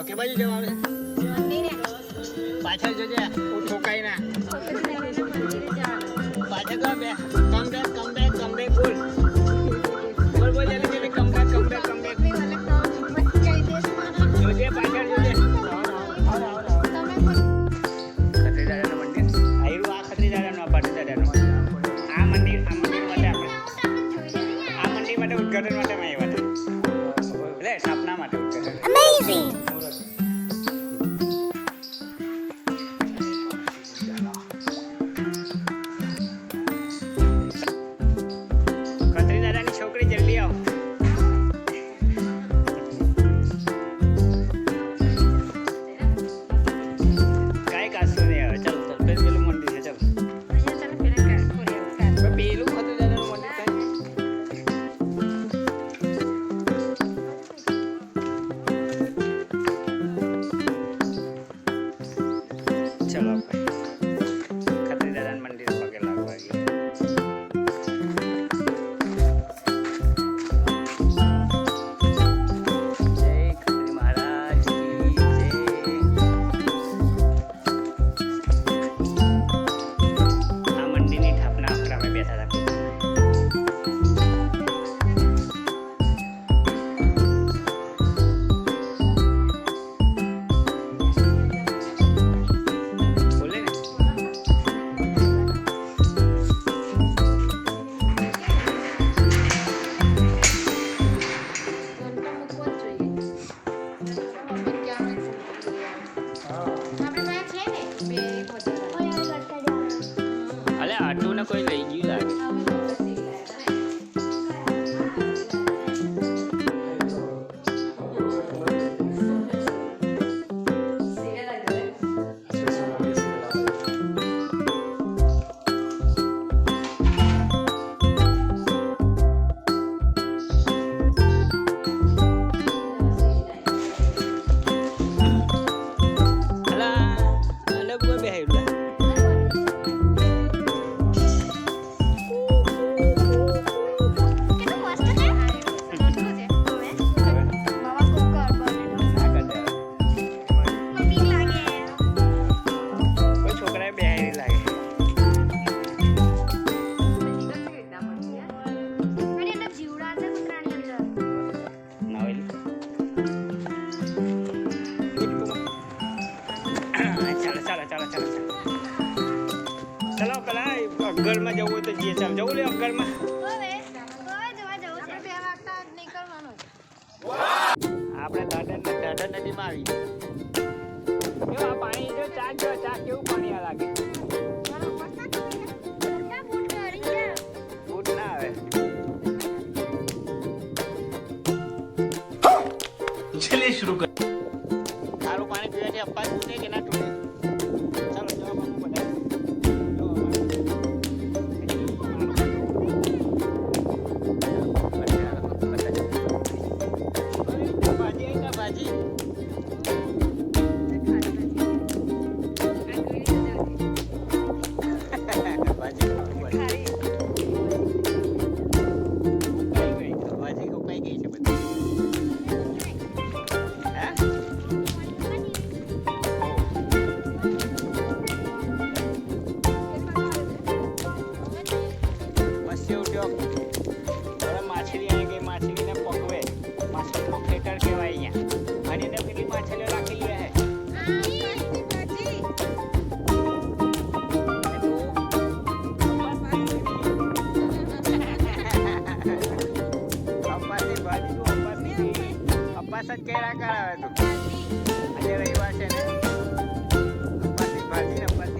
ચાલો કે બાજુ જવાનું છે પાછળ જોજે ઠોકાઈ ના પાછળ તો બે કમ બેક બોલ બોલ જલ્દી જલ્દી કમ બેક જોજે પાછળ જોજે ખત્રી દાદાનું મંદિર આવ્યું આ ખત્રી દાદાનું આ પાટી દાદાનું આ મંદિર માટે આપણે આ મંદિર માટે ઉદ્ઘાટન માટે અમે આવ્યા હતા એટલે સ્થાપના માટે ઉદ્ઘાટન અમેઝિંગ કોઈ લઈ ગયું લાગે અગરમાં જવું હોય તો જઈએ ચાલ જવું લે અગરમાં આપણે દાદર નદીમાં આવી આ પાણી જો ચા કેવું પાણી આ લાગે બૂટ ના આવે ચલે શરૂ કર સારું પાણી પીવાથી અપ્પા તૂટે કે ના તૂટે ચાલો જવાબ આપો બધા કેળા કરાવે તો આજે રવિવાર છે ને ભાજી ને